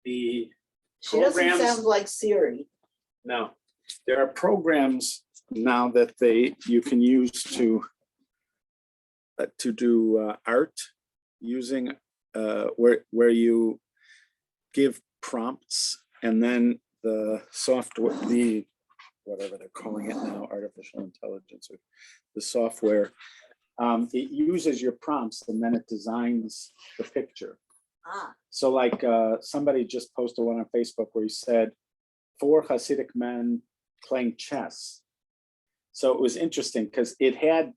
the She doesn't programs. sound like Siri. No, there are programs now that you can use to do art using where you give prompts and then the software, whatever they're calling it now, artificial intelligence, or the software, it uses your prompts and then it designs the picture. So like somebody just posted one on Facebook where he said 4 Hasidic men playing chess. So it was interesting because it had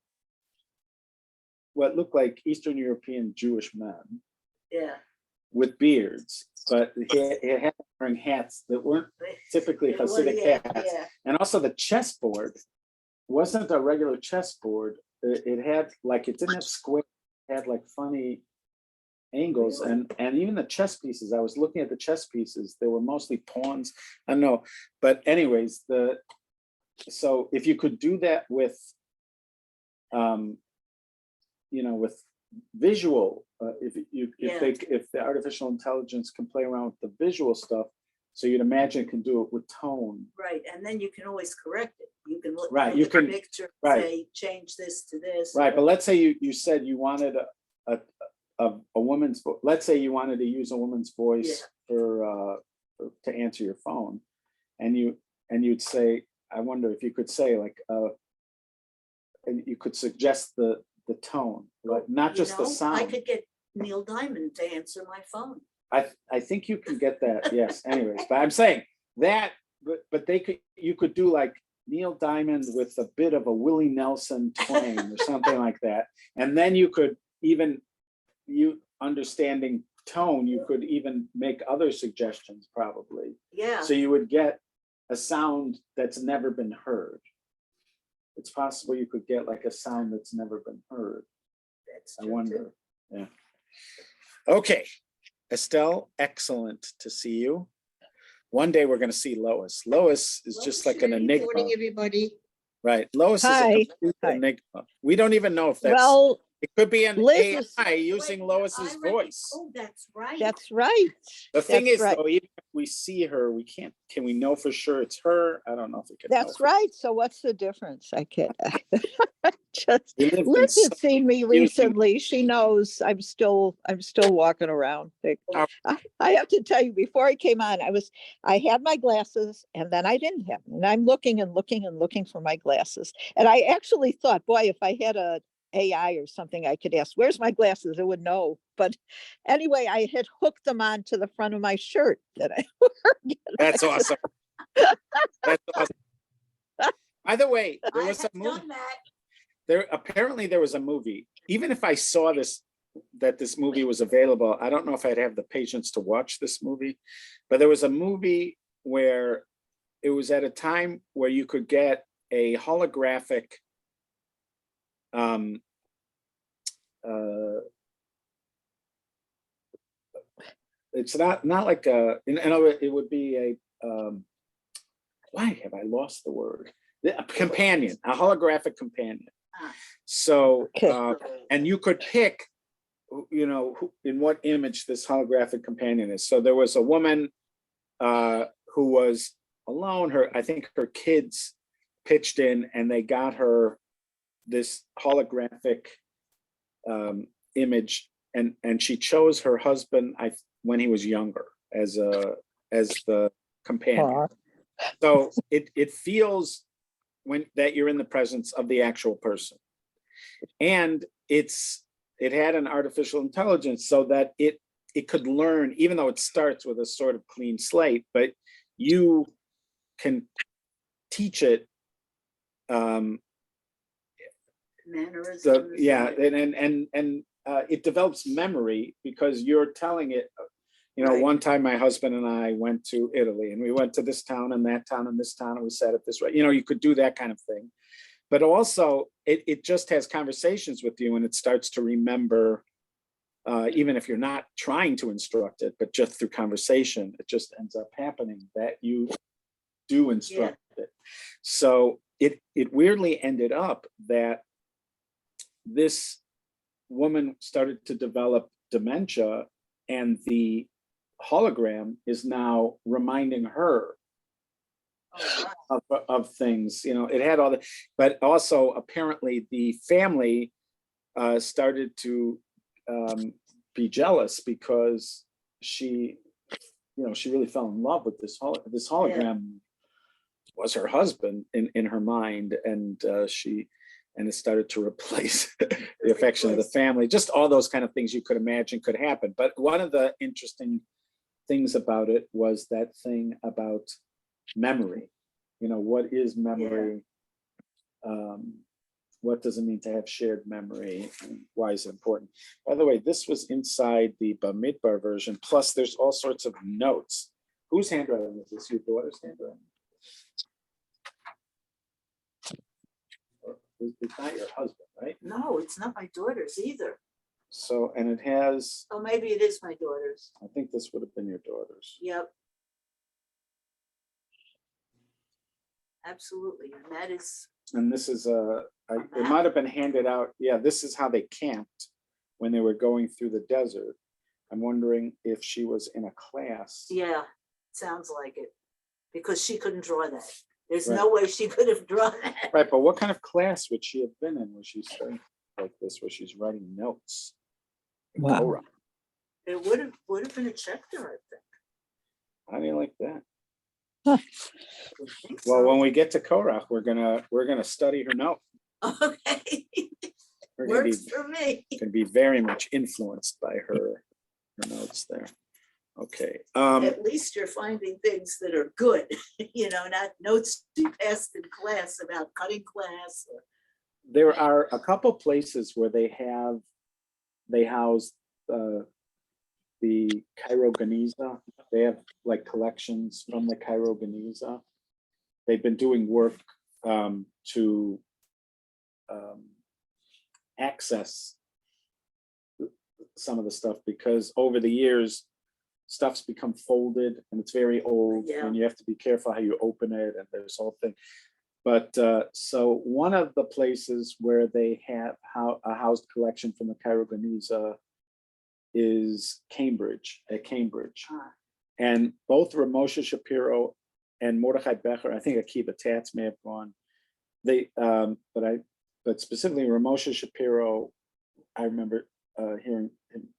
what looked like Eastern European Jewish men, Yeah. with beards, but it had wearing hats that weren't typically Hasidic hats. Yeah. And also the chessboard wasn't a regular chessboard. It had like, it didn't have square, it had like funny angles. Really? And even the chess pieces, I was looking at the chess pieces, they were mostly pawns. I don't know, but anyways, so if you could do that with, with visual, if the artificial intelligence can play around with the visual stuff, so you'd imagine it can do it with tone. Right, and then you can always correct it. You can look Right, at you the can- picture, right. say, change this to this. Right, but let's say you said you wanted a woman's, let's say you wanted to use a woman's voice to answer your phone, and you'd say, I wonder if you could say like, and you could suggest the tone, like not just the sound. I could get Neil Diamond to answer my phone. I think you can get that, yes. Anyways, but I'm saying that, but you could do like Neil Diamond with a bit of a Willie Nelson twang or something like that, and then you could even, you understanding tone, you could even make other suggestions probably. Yeah. So you would get a sound that's never been heard. It's possible you could get like a sound that's never been heard. That's I true, wonder. too. Yeah. Okay. Estelle, excellent to see you. One day we're going to see Lois. Lois is just like an enigma. Good morning, everybody. Right. Lois is Hi. a complete Hi. enigma. We don't even know if that's, Well, it could be an Liz is- AI using Lois's voice. Oh, that's right. that's right. The thing That's is right. though, even if we see her, can we know for sure it's her? I don't know if we can. know That's for- right. So what's the difference? I can't. Just We live in Liz some has seen me recently. She knows I'm still walking around. Oh. I have to tell you, before I came on, I had my glasses and then I didn't have them. And I'm looking and looking and looking for my glasses. And I actually thought, boy, if I had a AI or something, I could ask, where's my glasses? It would know. But anyway, I had hooked them on to the front of my shirt that I wore. That's awesome. That's awesome. By the way, there I was a have movie. done that. There was a movie. Even if I saw that this movie was available, I don't know if I'd have the patience to watch this movie. But there was a movie where it was at a time where you could get a holographic it's not like it would be a why have I lost the word? A companion, a holographic companion. So Okay. and you could pick, in what image this holographic companion is. So there was a woman who was alone. I think her kids pitched in and they got her this holographic image, and she chose her husband when he was younger as the companion. Aw. So it feels that you're in the presence of the actual person, and it had an artificial intelligence so that it could learn, even though it starts with a sort of clean slate, but you can teach it. Mannerisms. So yeah, and it develops memory because you're telling it. Right. One time my husband and I went to Italy, and we went to this town and that town and this town, and we sat at this way. You could do that kind of thing, but also it just has conversations with you, and it starts to remember, even if you're not trying to instruct it, but just through conversation, it just ends up happening that you do instruct it. So it weirdly ended up that this woman started to develop dementia, and the hologram is now reminding her Oh, wow. of things. It had all the, but also apparently the family started to be jealous because she really fell in love with this hologram was her husband in her mind, and it started to replace the affection of the family. Just all those kind of things you could imagine could happen. But one of the interesting things about it was that thing about memory. What is memory? What does it mean to have shared memory? And why is it important? By the way, this was inside the Bamidbar version. Plus, there's all sorts of notes. Whose handwriting is this? Your daughter's handwriting? It's not your husband, right? No, it's not my daughter's either. So, and it has, Oh, maybe it is my daughter's. I think this would have been your daughter's. Yep. Absolutely, and that is, And this is it might have been handed out. Yeah, this is how they camped when they were going through the desert. I'm wondering if she was in a class. yeah, sounds like it, because she couldn't draw that. There's Right. no way she could have drawn that. Right, but what kind of class would she have been in where she's studying like this, where she's writing notes? in Wow. Torah? It would have been a chapter, I think. How do you like that? I think Well, so. when we get to Korach, we're gonna study her note. Okay, We're gonna works for me. be very much influenced by her notes there. Okay. At least you're finding things that are good, not notes you passed in class about cutting class. There are a couple places where they house the Cairo Geniza. They have like collections from the Cairo Geniza. They've been doing work to access some of the stuff, because over the years stuff's become folded and it's very old, Yeah. and you have to be careful how you open it, and there's whole thing. But so one of the places where they have a housed collection from the Cairo Geniza is Cambridge. Ah, And both Ramosha Shapiro and Mordechai Becher, I think Akiva Tatz may have gone. But specifically Ramosha Shapiro, I remember hearing him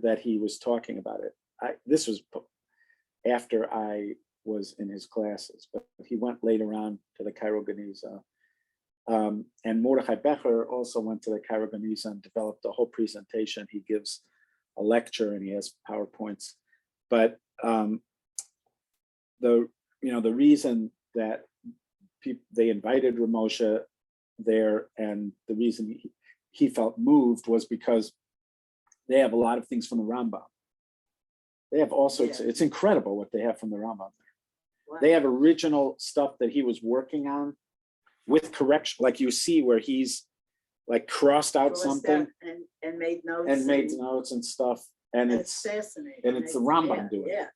that he was talking about it. This was after I was in his classes, but he went later on to the Cairo Geniza. And Mordechai Becher also went to the Cairo Geniza and developed a whole presentation. He gives a lecture and he has PowerPoints. But the reason that they invited Ramosha there, and the reason he felt moved, was because they have a lot of things from the Rambam. They have all sorts. Yeah. It's incredible what they have from the Rambam. wow. They have original stuff that he was working on with correction, like you see where he's like crossed out Crossed something out and made notes. and made notes and stuff, and That's it's fascinating. and it's the Rambam Yeah, doing it.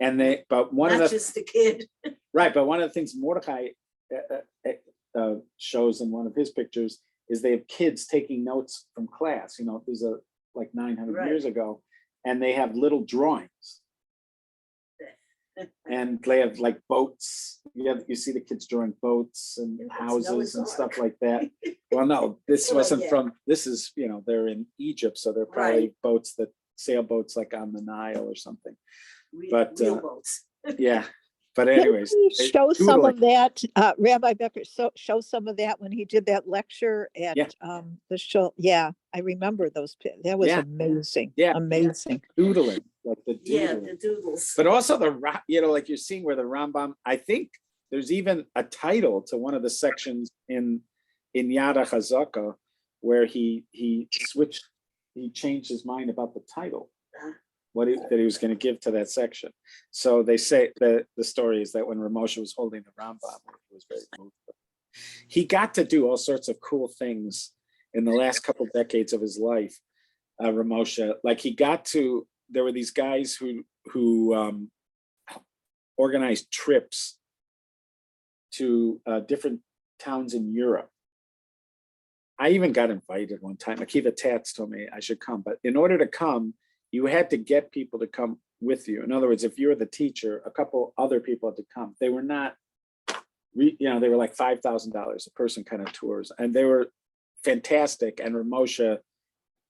yeah. But one Not of the just a kid. right, but one of the things Mordechai shows in one of his pictures is they have kids taking notes from class. These are like 900 Right. years ago, and they have little drawings. And they have like boats. You see the kids drawing boats and Yeah, that's houses Noah's and Ark. stuff like that. Well, no, this Well, wasn't yeah. from. This is they're in Egypt, so they're probably boats that sailboats like on the Nile or something. But, Real boats. Yeah, but Didn't anyways, he they- show some doodling. of that, Rabbi Becker, show some of that when he did that lecture at Yeah. the show? Yeah, I remember those. That was Yeah. amazing. Yeah. Amazing. doodling, like the Yeah, doodling. the doodles. But also like you're seeing where the Rambam. I think there's even a title to one of the sections in Yad HaChazaka where he changed his mind about the title. That he was going to give to that section. So they say that the story is that when Ramosha was holding the Rambam, he was very moved. He got to do all sorts of cool things in the last couple of decades of his life. Ramosha, like there were these guys who organized trips to different towns in Europe. I even got invited one time. Akiva Tatz told me I should come, but in order to come, you had to get people to come with you. In other words, if you're the teacher, a couple other people had to come. They were not, they were like $5,000 a person kind of tours, and they were fantastic. And Ramosha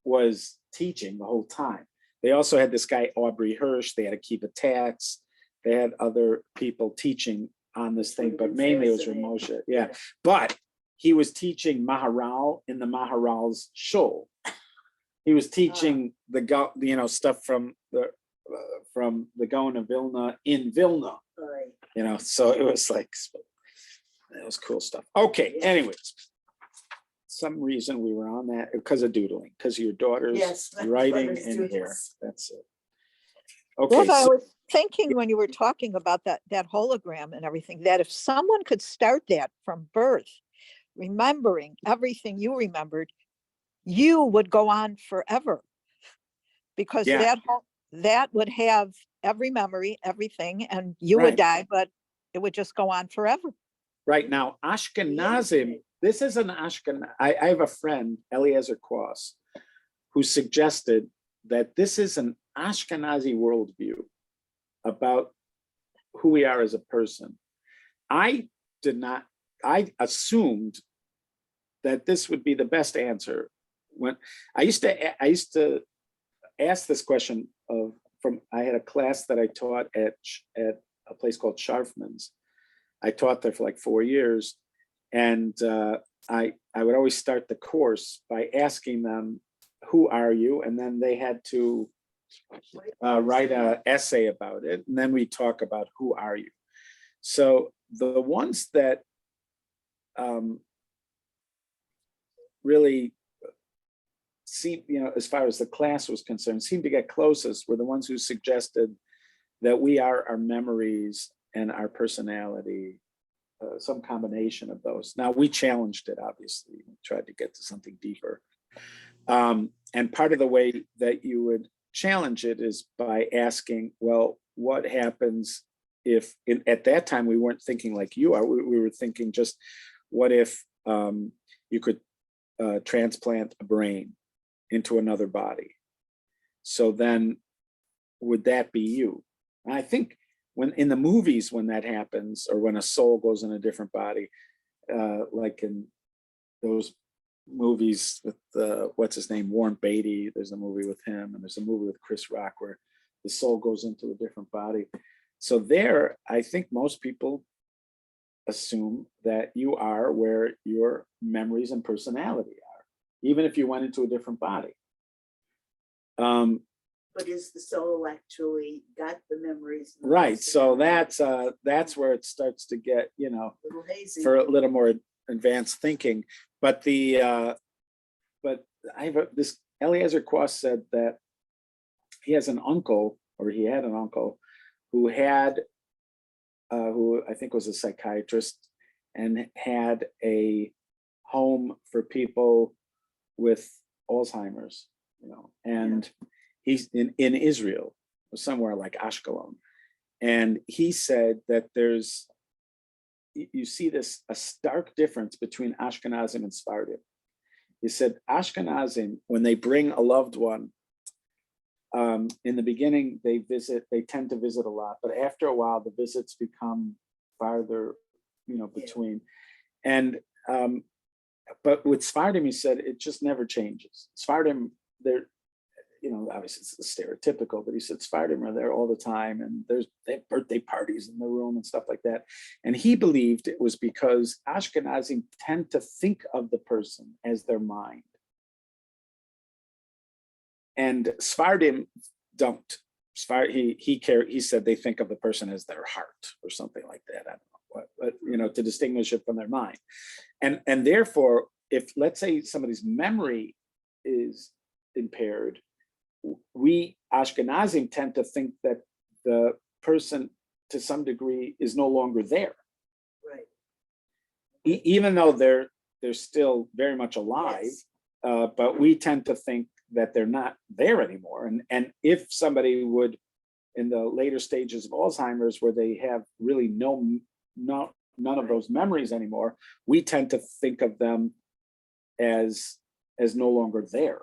was teaching the whole time. They also had this guy, Aubrey Hirsch. They had Akiva Tatz. They had other people teaching on this thing, but mainly it was Ramosha. Yeah, but he was teaching Maharal in the Maharal's shul. He was teaching the stuff from the Gaon of Vilna in Vilna. So it was like, it was cool stuff. Okay, anyways, some reason we were on that because of doodling, because of your daughter's writing in here. That's it. Okay. Well, I was thinking when you were talking about that hologram and everything, that if someone could start that from birth, remembering everything you remembered, you would go on forever, because that would have every memory, everything, and you would die, but it would just go on forever. Right now, Ashkenazim, this is an Ashkenaz. I have a friend, Eliezer Kwas, who suggested that this is an Ashkenazi worldview about who we are as a person. I assumed that this would be the best answer. When I used to ask this question I had a class that I taught at a place called Scharfman's. I taught there for like 4 years, and I would always start the course by asking them, "Who are you?" And then they had to write an essay about it, and then we talk about who are you. So the ones that really seem, as far as the class was concerned, seemed to get closest were the ones who suggested that we are our memories and our personality, some combination of those. Now, we challenged it, obviously, we tried to get to something deeper. And part of the way that you would challenge it is by asking, well, what happens if, at that time, we weren't thinking like you are, we were thinking just, what if you could transplant a brain into another body? So then, would that be you? And I think when in the movies, when that happens, or when a soul goes in a different body, like in those movies with what's his name, Warren Beatty, there's a movie with him, and there's a movie with Chris Rock where the soul goes into a different body. So there, I think most people assume that you are where your memories and personality are, even if you went into a different body. But is the soul actually got the memories? Right. So that's where it starts to get, a little hazy. for a little more advanced thinking. But but this Eliezer Kwas said that he has an uncle, or he had an uncle, who I think was a psychiatrist, and had a home for people with Alzheimer's, and he's in Israel, or somewhere like Ashkelon. And he said that you see a stark difference between Ashkenazim and Sephardim. He said Ashkenazim, when they bring a loved one, in the beginning, they tend to visit a lot, but after a while, the visits become farther, between. And, but with Sephardim, he said, it just never changes. Sephardim, they're, obviously it's stereotypical, but he said Sephardim are there all the time, and they have birthday parties in the room and stuff like that. And he believed it was because Ashkenazim tend to think of the person as their mind. And Sephardim don't. He said they think of the person as their heart or something like that. I don't know what, to distinguish it from their mind. And therefore, if, let's say, somebody's memory is impaired, we Ashkenazim tend to think that the person, to some degree, is no longer there. Right. Even though they're still very much alive, yes. But we tend to think that they're not there anymore. And if somebody would, in the later stages of Alzheimer's, where they have really none of those memories anymore, we tend to think of them as no longer there.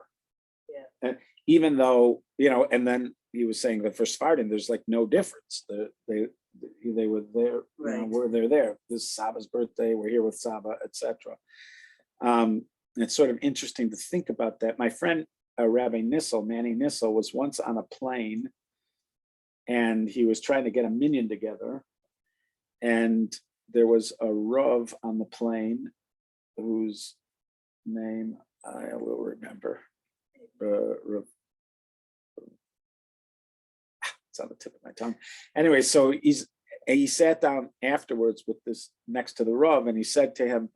Yeah. And even though and then he was saying that for Sephardim, there's like no difference. They were there, Right. where they're there. This is Saba's birthday, we're here with Saba, etc. It's sort of interesting to think about that. My friend, Rabbi Nissel, Manny Nissel, was once on a plane and he was trying to get a minyan together. And there was a Rav on the plane whose name I will remember. It's on the tip of my tongue. Anyway, so he sat down afterwards with this next to the Rav, and he said to him,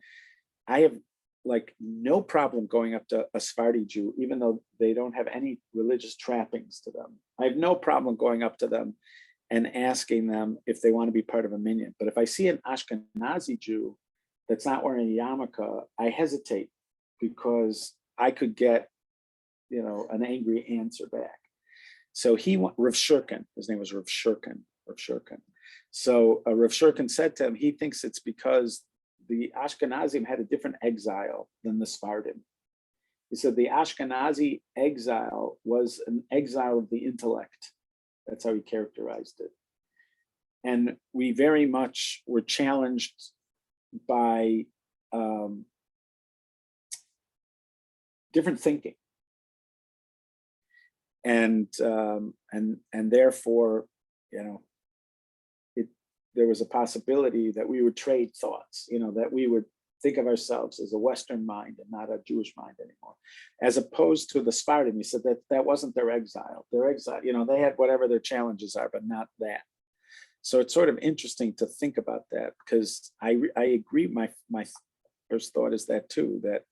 I have like no problem going up to a Sephardi Jew, even though they don't have any religious trappings to them. I have no problem going up to them and asking them if they want to be part of a minyan. But if I see an Ashkenazi Jew that's not wearing a yarmulke, I hesitate because I could get, an angry answer back. So Rav Shurkin, his name was Rav Shurkin. So Rav Shurkin said to him, he thinks it's because the Ashkenazim had a different exile than the Sephardim. He said the Ashkenazi exile was an exile of the intellect. That's how he characterized it. And we very much were challenged by different thinking. And therefore, there was a possibility that we would trade thoughts, that we would think of ourselves as a Western mind and not a Jewish mind anymore, as opposed to the Sephardim. He said that wasn't their exile. Their exile, they had whatever their challenges are, but not that. So it's sort of interesting to think about that, because I agree. My first thought is that too, that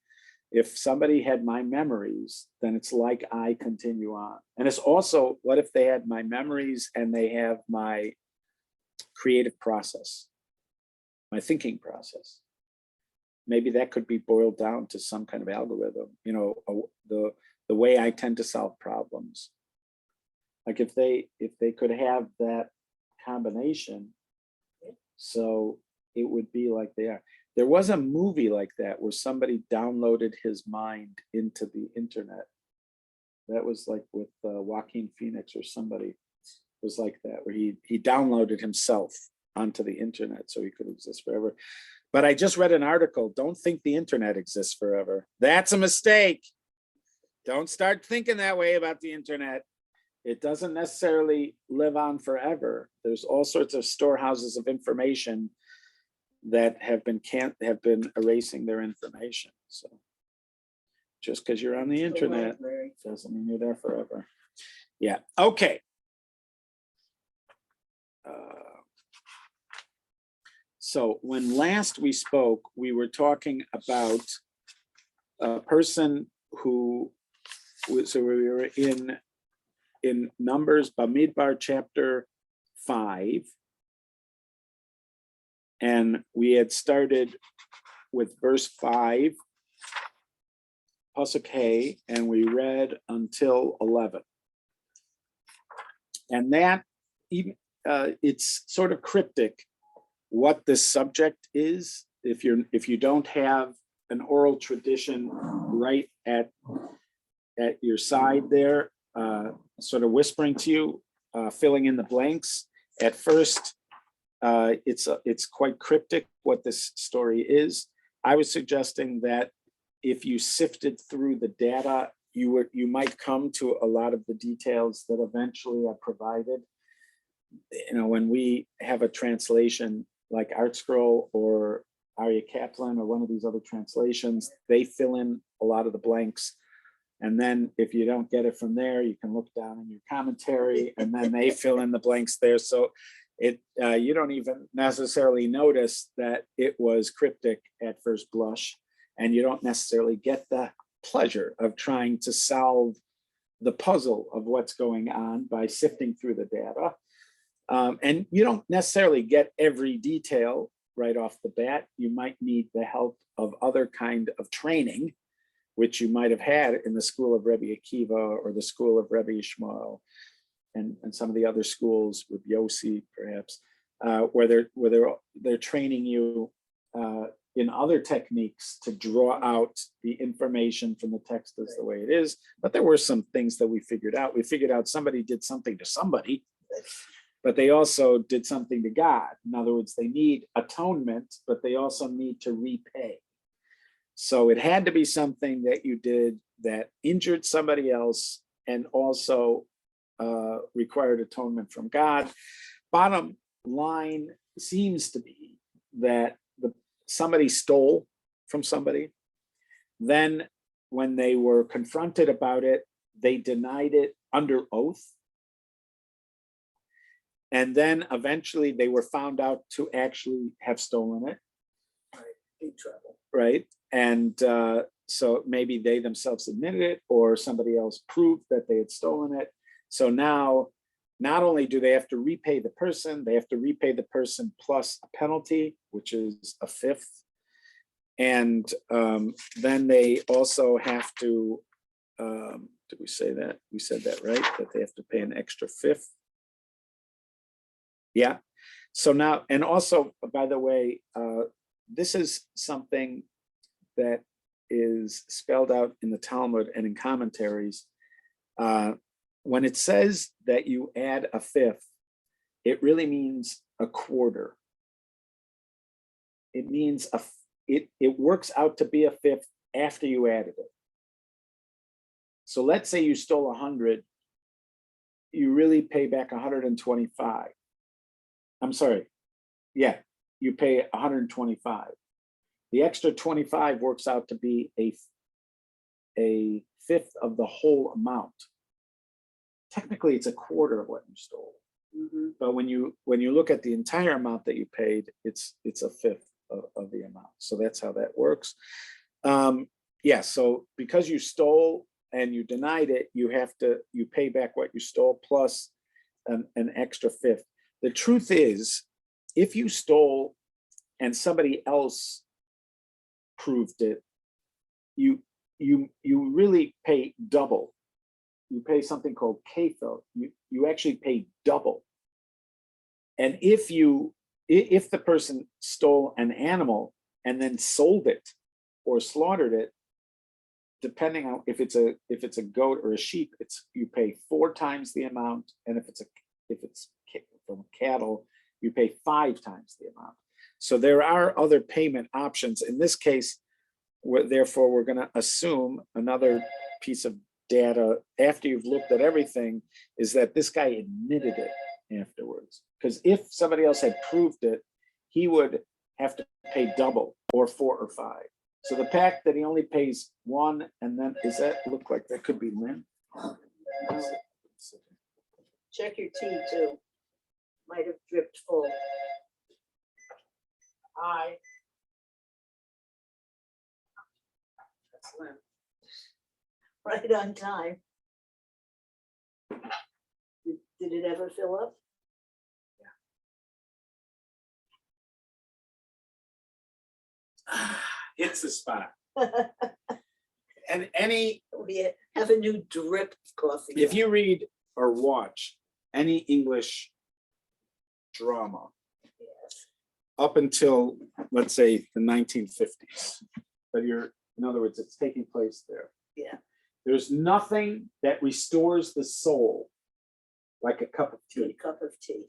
if somebody had my memories, then it's like I continue on. And it's also, what if they had my memories and they have my creative process, my thinking process? Maybe that could be boiled down to some kind of algorithm, the way I tend to solve problems. Like if they could have that combination, so it would be like they are. There was a movie like that where somebody downloaded his mind into the internet. That was like with Joaquin Phoenix or somebody was like that, where he downloaded himself onto the internet so he could exist forever. But I just read an article, don't think the internet exists forever. That's a mistake. Don't start thinking that way about the internet. It doesn't necessarily live on forever. There's all sorts of storehouses of information that have been erasing their information. So just because you're on the internet doesn't mean you're there forever. Yeah, okay. So when last we spoke, we were talking about a person who, so we were in Numbers, Bamidbar chapter 5. And we had started with verse 5, Pasuk Hey, and we read until 11. And that, it's sort of cryptic what this subject is. If you don't have an oral tradition right at your side there, sort of whispering to you, filling in the blanks. At first, it's quite cryptic what this story is. I was suggesting that if you sifted through the data, you might come to a lot of the details that eventually are provided. When we have a translation like ArtScroll or Aryeh Kaplan or one of these other translations, they fill in a lot of the blanks. And then if you don't get it from there, you can look down in your commentary and then they fill in the blanks there. So you don't even necessarily notice that it was cryptic at first blush, and you don't necessarily get the pleasure of trying to solve the puzzle of what's going on by sifting through the data. And you don't necessarily get every detail right off the bat. You might need the help of other kind of training, which you might have had in the school of Rebbe Akiva or the school of Rebbe Yishmael. And some of the other schools with Yossi, perhaps, where they're training you in other techniques to draw out the information from the text as the way it is. But there were some things that we figured out. We figured out somebody did something to somebody, but they also did something to God. In other words, they need atonement, but they also need to repay. So it had to be something that you did that injured somebody else and also required atonement from God. Bottom line seems to be that somebody stole from somebody. Then when they were confronted about it, they denied it under oath. And then eventually they were found out to actually have stolen it. Big trouble. Right. And so maybe they themselves admitted it, or somebody else proved that they had stolen it. So now, not only do they have to repay the person, they have to repay the person plus a penalty, which is a fifth. And then they also have to, did we say that? We said that, right? That they have to pay an extra fifth. Yeah. So now, and also, by the way, this is something that is spelled out in the Talmud and in commentaries. When it says that you add a fifth, it really means a quarter. It means it works out to be a fifth after you added it. So let's say you stole 100, you really pay back 125. I'm sorry. Yeah, you pay 125. The extra 25 works out to be a fifth of the whole amount. Technically, it's a quarter of what you stole. Mhm. But when you look at the entire amount that you paid, it's a fifth of the amount. So that's how that works. Yeah. So because you stole and you denied it, you pay back what you stole plus an extra fifth. The truth is, if you stole and somebody else proved it, you really pay double. You pay something called kefil. You actually pay double. And if the person stole an animal and then sold it or slaughtered it, depending on if it's a goat or a sheep, you pay 4 times the amount, and if it's from cattle, you pay 5 times the amount. So there are other payment options. In this case, therefore, we're going to assume another piece of data after you've looked at everything is that this guy admitted it afterwards. Because if somebody else had proved it, he would have to pay double or 4 or 5. So the fact that he only pays 1, and then does that look like that could be Lynn? Check your tea too. Might have dripped full. Hi. Excellent. Right on time. Did it ever fill up? It's the spot. And We have a new drip coffee. if you read or watch any English drama Yes. up until, let's say, the 1950s, but in other words, it's taking place there. Yeah. There's nothing that restores the soul like a cup of tea. Good cup of tea.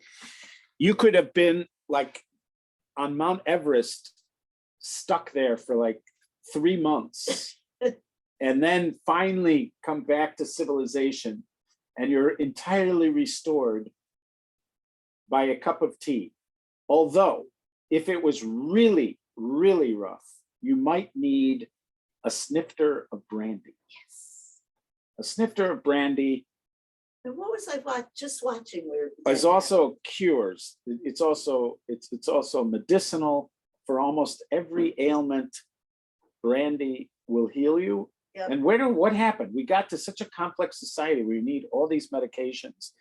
You could have been like on Mount Everest, stuck there for like 3 months, and then finally come back to civilization, and you're entirely restored by a cup of tea. Although, if it was really, really rough, you might need a snifter of brandy. Yes. A snifter of brandy And what was I just watching where? is also cures. It's also medicinal for almost every ailment. Brandy will heal you. Yep. And what happened? We got to such a complex society where you need all these medications.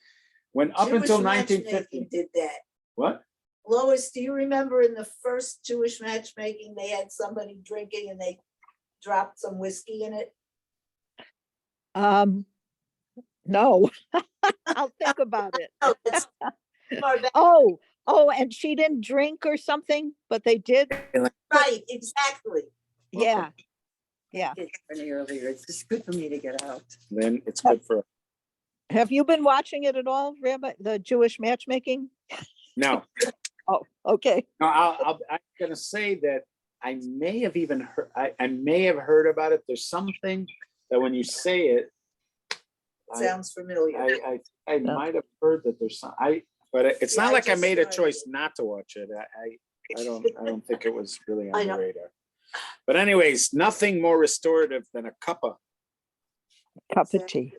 When up Jewish until matchmaking 1950, did that. what? Lois, do you remember in the first Jewish matchmaking, they had somebody drinking and they dropped some whiskey in it? No, I'll think about it. Oh, that's far back. Oh, Oh, and she didn't drink or something, but they did? Right, exactly. Yeah, yeah. It's running earlier. It's just good for me to get out. Then it's good for, Have you been watching it at all, Rabbi, the Jewish matchmaking? no, Oh, okay. no, I'm gonna say that I may have even heard, I may have heard about it. There's something that when you say it, Sounds familiar. I might have heard that there's some, but it's Yeah, not I like I just made a started choice it. not to watch it. I don't think it was really I on the know. radar. But anyways, nothing more restorative than a cuppa. Cup of tea.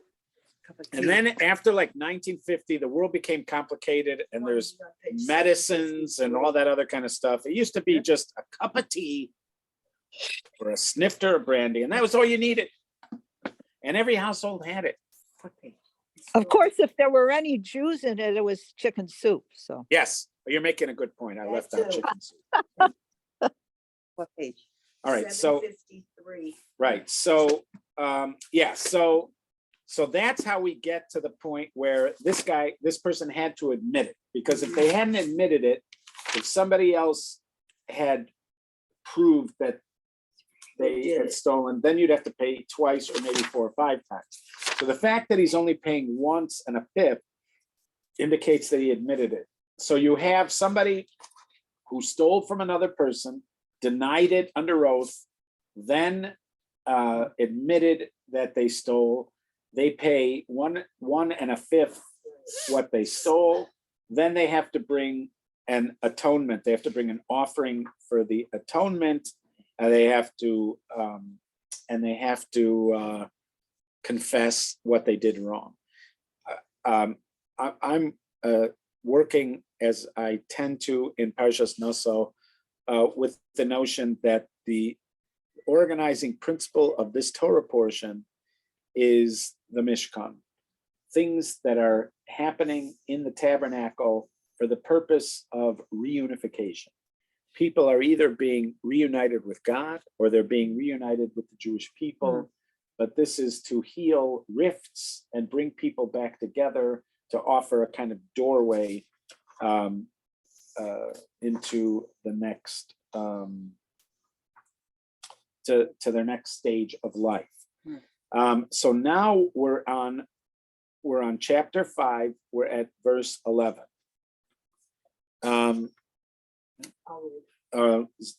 Cup of And tea. then after like 1950, the world became complicated and there's medicines and all that other kind of stuff. It used to be just a cup of tea or a snifter of brandy, and that was all you needed. And every household had it. What page? Of course, if there were any Jews in it, it was chicken soup, so. Yes, you're making a good point. I That left out too. chicken soup. What page? All right, so 753. right, so yeah, so that's how we get to the point where this person had to admit it, because if they hadn't admitted it, if somebody else had proved that they did had it. stolen, then you'd have to pay twice or maybe 4 or 5 times. So the fact that he's only paying once and a fifth indicates that he admitted it. So you have somebody who stole from another person, denied it under oath, then admitted that they stole. They pay one and a fifth what they stole. Then they have to bring an atonement. They have to bring an offering for the atonement. They have to confess what they did wrong. I'm working, as I tend to in Parshas Noso, with the notion that the organizing principle of this Torah portion is the Mishkan. Things that are happening in the tabernacle for the purpose of reunification. People are either being reunited with God or they're being reunited with the Jewish people. But this is to heal rifts and bring people back together, to offer a kind of doorway into the next, to their next stage of life. So now we're on chapter 5. We're at verse 11.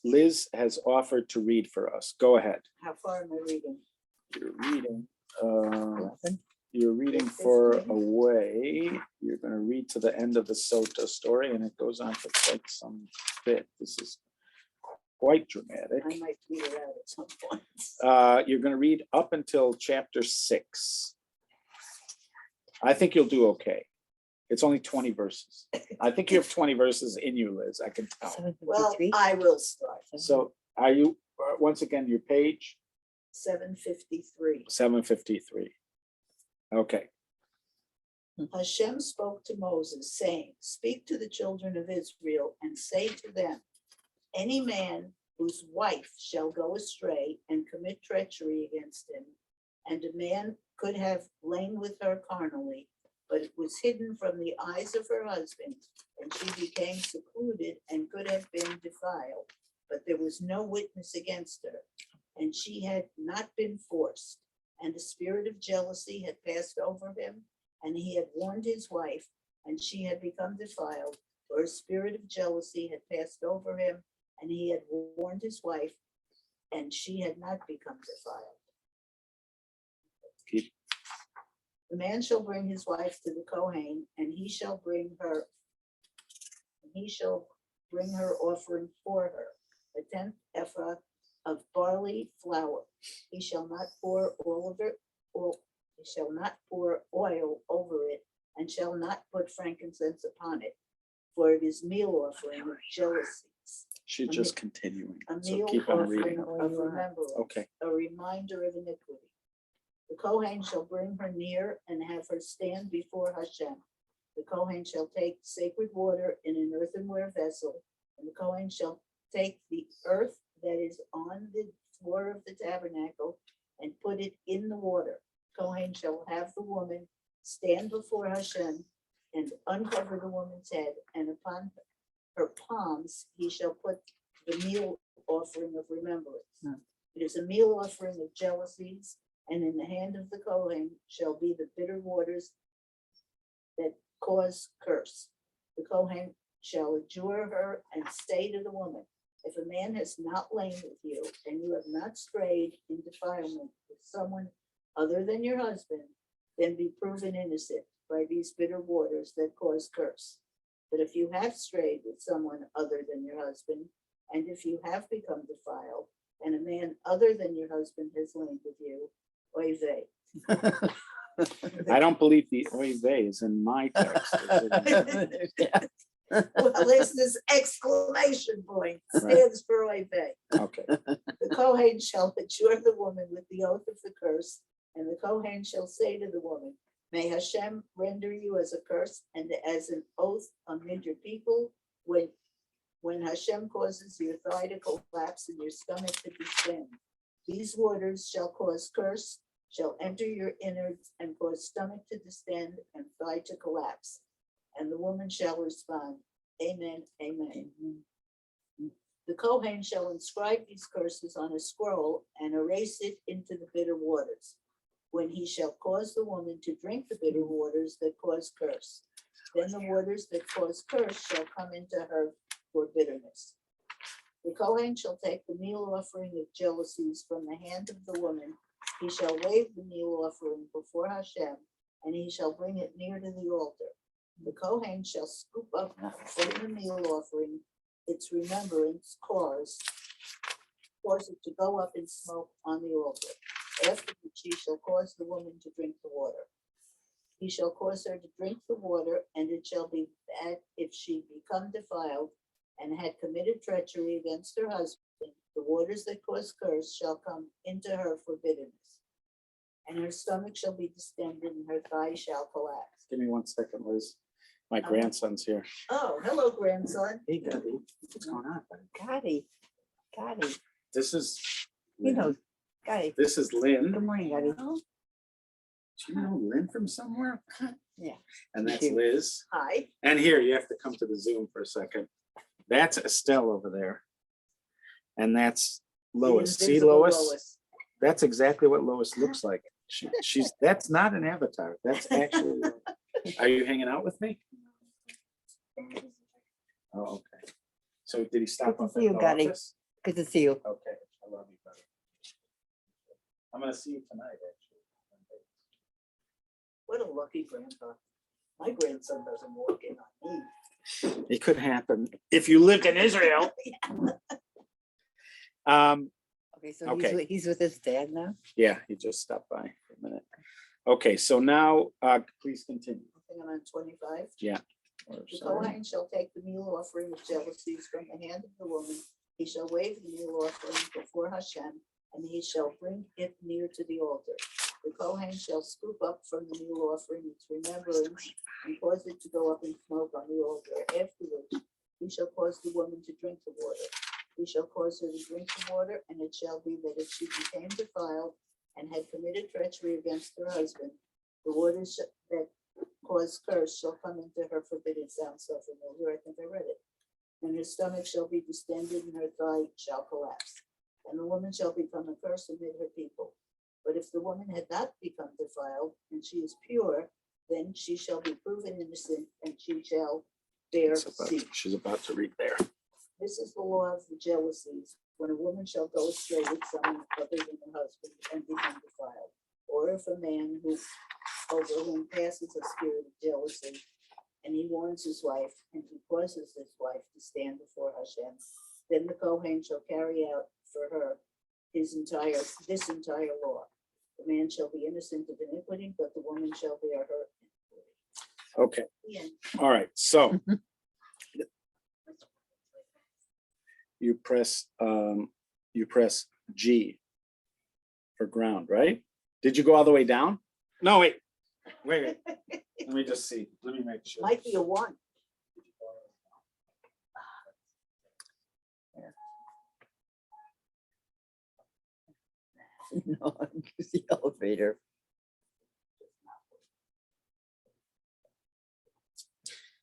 Liz has offered to read for us. Go ahead. How far am I reading? You're reading for a way. You're going to read to the end of the Sota story, and it goes on for quite some bit. This is quite dramatic. I might read it out at some point. You're going to read up until chapter 6. I think you'll do okay. It's only 20 verses. I think you have 20 verses in you, Liz. I can tell. Well, 753? I will start. So are you, once again, your page? 753. 753. Okay. Hashem spoke to Moses, saying, "Speak to the children of Israel and say to them, any man whose wife shall go astray and commit treachery against him, and a man could have lain with her carnally, but it was hidden from the eyes of her husband, and she became secluded and could have been defiled, but there was no witness against her, and she had not been forced, and the spirit of jealousy had passed over him, and he had warned his wife, and she had become defiled, for a spirit of jealousy had passed over him, and he had warned his wife, and she had not become defiled. Keep. The man shall bring his wife to the Kohen, and he shall bring her offering for her, a 10th ephah of barley flour. He shall not pour oil over it, and shall not put frankincense upon it, for it is meal offering of jealousies, She's just continuing. a So meal keep on offering reading. of remembrance, Okay. a reminder of iniquity. The Kohen shall bring her near and have her stand before Hashem. The Kohen shall take sacred water in an earthenware vessel, and the Kohen shall take the earth that is on the floor of the tabernacle and put it in the water. Kohen shall have the woman stand before Hashem and uncover the woman's head, and upon her palms he shall put the meal offering of remembrance. Hmm. It is a meal offering of jealousies, and in the hand of the Kohen shall be the bitter waters that cause curse. The Kohen shall adjure her and say to the woman, if a man has not lain with you, and you have not strayed in defilement with someone other than your husband, then be proven innocent by these bitter waters that cause curse. But if you have strayed with someone other than your husband, and if you have become defiled, and a man other than your husband has lain with you, oy vey. I don't believe the oy vey is in my text. Is it? Well, there's this exclamation point, stands for oy vey. Okay, The Kohen shall adjure the woman with the oath of the curse, and the Kohen shall say to the woman, may Hashem render you as a curse and as an oath amid your people when Hashem causes your thigh to collapse and your stomach to distend. These waters shall cause curse, shall enter your innards and cause stomach to distend and thigh to collapse. And the woman shall respond, amen, amen. The Kohen shall inscribe these curses on a scroll and erase it into the bitter waters, when he shall cause the woman to drink the bitter waters that cause curse. Then the waters that cause curse shall come into her for bitterness. The Kohen shall take the meal offering of jealousies from the hand of the woman. He shall wave the meal offering before Hashem, and he shall bring it near to the altar. The Kohen shall scoop up from the meal offering its remembrance cause it to go up in smoke on the altar. After which he shall cause the woman to drink the water. He shall cause her to drink the water, and it shall be that if she become defiled and had committed treachery against her husband, the waters that cause curse shall come into her for bitterness. And her stomach shall be distended, and her thigh shall collapse. give me 1 second, Liz. My grandson's here. Oh, hello, grandson. Hey, Debbie, what's going on? Gotti, Gotti, This is, you know, Gotti. this is Lynn. Good morning, Gotti. Do you know Lynn from somewhere? Yeah. And that's You do. Liz. Hi. And here, you have to come to the Zoom for a second. That's Estelle over there. And that's Lois. See Invisible Lois? That's exactly what Lois looks like. She's, that's not an avatar. That's actually, are you hanging out with me? Oh, okay. So did he stop Good to off see at you, the Gotti. office? Good to see you. Okay, I love you, buddy. I'm gonna see you tonight, actually. What a lucky grandpa. My grandson doesn't walk in on me. It could happen if you lived in Israel. Okay, so Okay. he's with his dad now? Yeah, he just stopped by for a minute. Okay, so now, please continue. I think I'm on 25. Or The sorry. Kohen shall take the meal offering of jealousies from the hand of the woman. He shall wave the meal offering before Hashem, and he shall bring it near to the altar. The Kohen shall scoop up from the meal offering its remembrance and cause it to go up in smoke on the altar. After which he shall cause the woman to drink the water. He shall cause her to drink the water, and it shall be that if she became defiled and had committed treachery against her husband, the waters that cause curse shall come into her forbidden. Sounds so familiar. I think I read it. And her stomach shall be distended, and her thigh shall collapse. And the woman shall become a curse amid her people. But if the woman had not become defiled, and she is pure, then she shall be proven innocent, and she shall bear seed. She's about to read there. This is the law of the jealousies, when a woman shall go astray with someone other than her husband and become defiled. Or if a man who over whom passes a spirit of jealousy, and he warns his wife, and he causes his wife to stand before Hashem, then the Kohen shall carry out for her this entire law. The man shall be innocent of iniquity, but the woman shall bear her iniquity. Okay, The end. all right, so. You press G for ground, right? Did you go all the way down? No, wait. Let me just see. Let me make sure. Might be a one. No, use the elevator.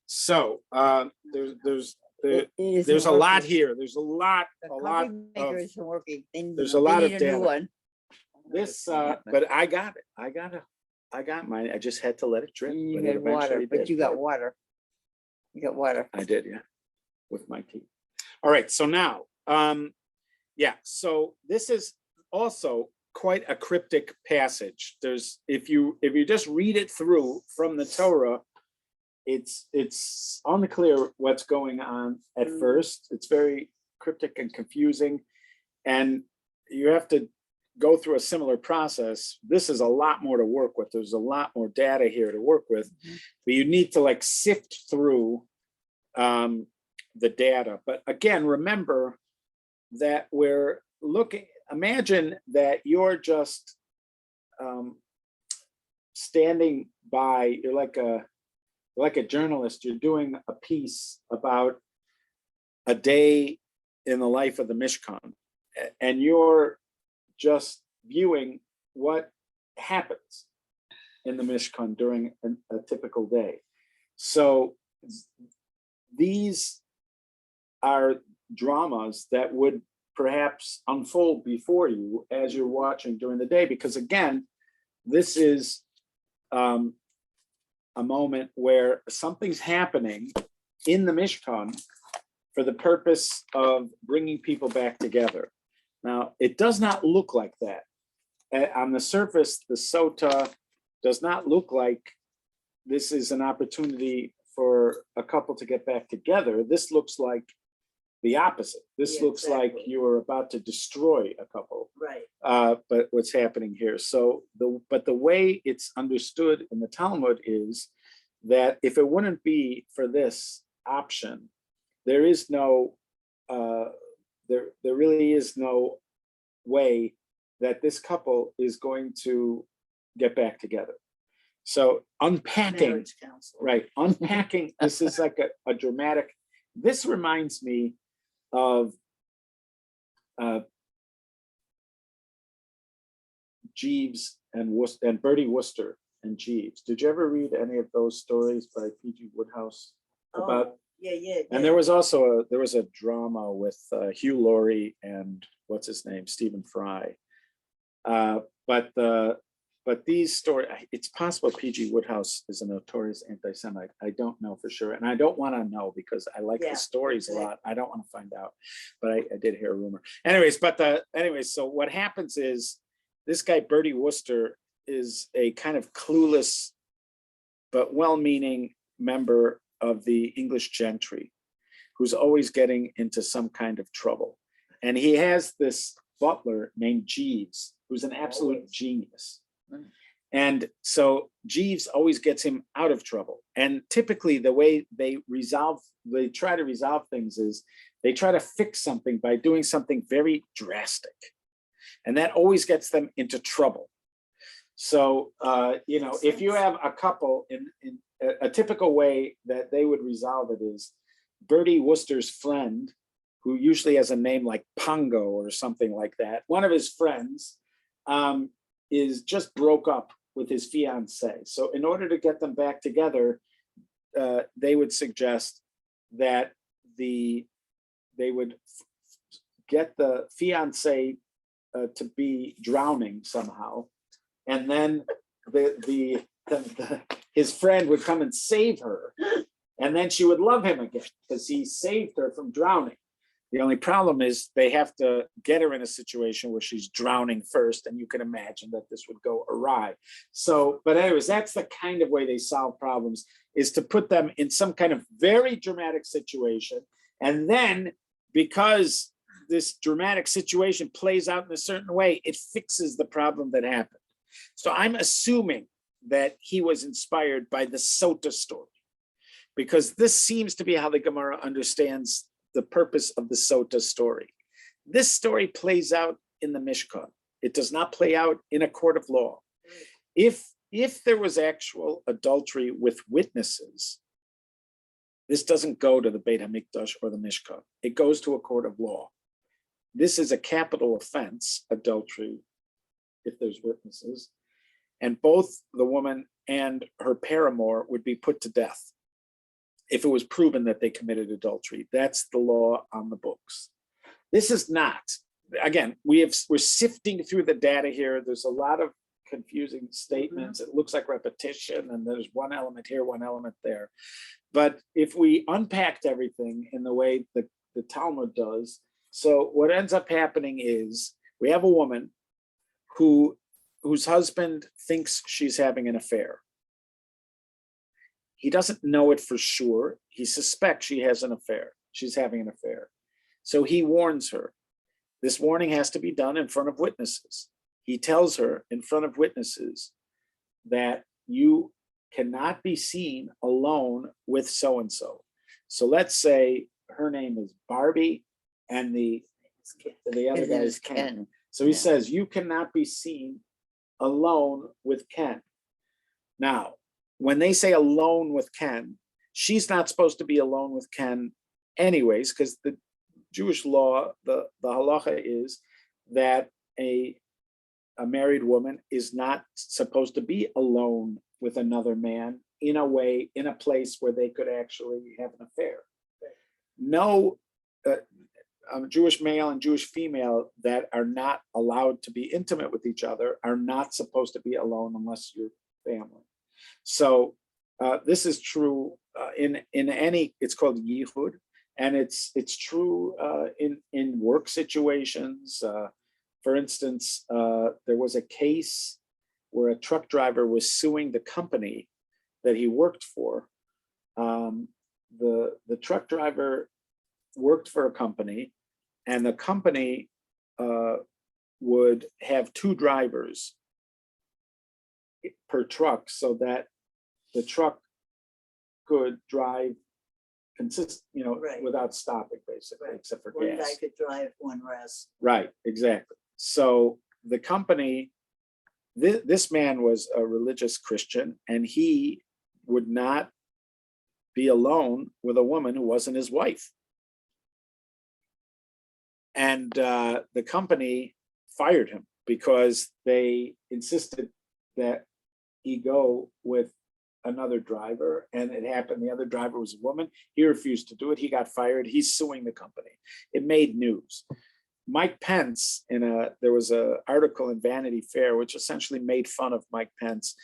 So there's there's a lot here. There's a lot The of coffee maker isn't working. there's a lot they of need a new data. one. this, but I got it. I got mine. I just had to let it drip. You but it had water, eventually but did. you got water. You got water. I did, yeah, with my tea. All right, so now, yeah, so this is also quite a cryptic passage. There's, if you just read it through from the Torah, it's unclear what's going on at first. It's very cryptic and confusing, and you have to go through a similar process. This is a lot more to work with. There's a lot more data here to work with, but you need to like sift through the data. But again, remember that we're looking, imagine that you're just standing by, you're like a journalist, you're doing a piece about a day in the life of the Mishkan, and you're just viewing what happens in the Mishkan during a typical day. So these are dramas that would perhaps unfold before you as you're watching during the day, because again, this is a moment where something's happening in the Mishkan for the purpose of bringing people back together. Now, it does not look like that. On the surface, the Sota does not look like this is an opportunity for a couple to get back together. This looks like the opposite. This Yeah, looks like exactly. you are about to destroy a couple. Right. But what's happening here? So the way it's understood in the Talmud is that if it wouldn't be for this option, there is no there really is no way that this couple is going to get back together. So unpacking, Marriage counsel. right? Unpacking. This is like a dramatic. This reminds me of Jeeves and Bertie Wooster and Jeeves. Did you ever read any of those stories by P.G. Woodhouse about? Oh, yeah. And there was also a drama with Hugh Laurie and what's his name, Stephen Fry. But these stories, it's possible P.G. Woodhouse is a notorious anti-Semite. I don't know for sure, and I don't want to know because I like Yeah, the stories a exactly. lot. I don't want to find out, but I did hear a rumor. Anyways, so what happens is this guy Bertie Wooster is a kind of clueless but well-meaning member of the English gentry who's always getting into some kind of trouble, and he has this butler named Jeeves who's an absolute Always. genius. And so Jeeves always gets him out of trouble. And typically the way they try to resolve things is they try to fix something by doing something very drastic. And that always gets them into trouble. So, if you have a couple in a typical way that they would resolve it is Bertie Wooster's friend, who usually has a name like Pongo or something like that. One of his friends is just broke up with his fiance. So in order to get them back together, they would suggest that they would get the fiance to be drowning somehow, and then his friend would come and save her, and then she would love him again because he saved her from drowning. The only problem is they have to get her in a situation where she's drowning first, and you can imagine that this would go awry. So, but anyways, that's the kind of way they solve problems, is to put them in some kind of very dramatic situation. And then because this dramatic situation plays out in a certain way, it fixes the problem that happened. So I'm assuming that he was inspired by the Sota story, because this seems to be how the Gemara understands the purpose of the Sota story. This story plays out in the Mishkan. It does not play out in a court of law. If there was actual adultery with witnesses, this doesn't go to the Beit HaMikdash or the Mishkan. It goes to a court of law. This is a capital offense, adultery, if there's witnesses, and both the woman and her paramour would be put to death. if it was proven that they committed adultery. That's the law on the books. This is not. Again, we're sifting through the data here. There's a lot of confusing statements. It looks like repetition, and there's one element here, one element there. But if we unpacked everything in the way that the Talmud does, so what ends up happening is we have a woman whose husband thinks she's having an affair. He doesn't know it for sure. He suspects she has an affair. She's having an affair. So he warns her. This warning has to be done in front of witnesses. He tells her in front of witnesses that you cannot be seen alone with so-and-so. So let's say her name is Barbie and the other His guy name is is Ken. Ken. So he Yeah. says, you cannot be seen alone with Ken. Now, when they say alone with Ken, she's not supposed to be alone with Ken anyways, because the Jewish law, the halacha is that a married woman is not supposed to be alone with another man in a place where they could actually have an affair. No Jewish male and Jewish female that are not allowed to be intimate with each other are not supposed to be alone unless you're family. So this is true in any, it's called yichud, and it's true in work situations. For instance, there was a case where a truck driver was suing the company that he worked for. The truck driver worked for a company, and the company would have 2 drivers per truck so that the truck could drive Right. without stopping, basically, Right. except for One guy gas. could drive, one rest. Right, exactly. So the company, this man was a religious Christian, and he would not be alone with a woman who wasn't his wife. And the company fired him because they insisted that he go with another driver, and it happened. The other driver was a woman. He refused to do it. He got fired. He's suing the company. It made news. Mike Pence, there was an article in Vanity Fair which essentially made fun of Mike Pence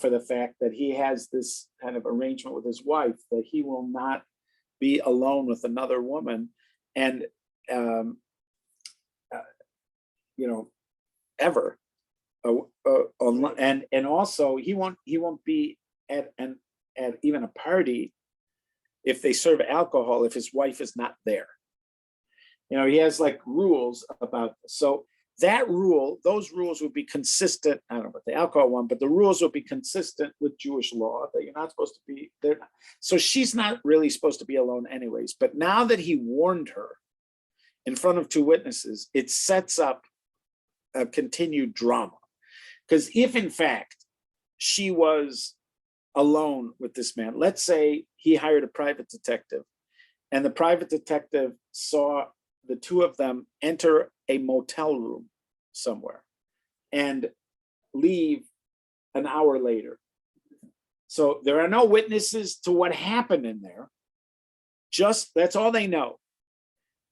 for the fact that he has this kind of arrangement with his wife that he will not be alone with another woman, and ever. And also he won't be at even a party if they serve alcohol if his wife is not there. He has like rules about this. So those rules would be consistent. I don't know about the alcohol one, but the rules would be consistent with Jewish law that you're not supposed to be there. So she's not really supposed to be alone anyways. But now that he warned her in front of 2 witnesses, it sets up a continued drama. Because if in fact she was alone with this man, let's say he hired a private detective, and the private detective saw the 2 of them enter a motel room somewhere and leave an hour later. So there are no witnesses to what happened in there. Just that's all they know.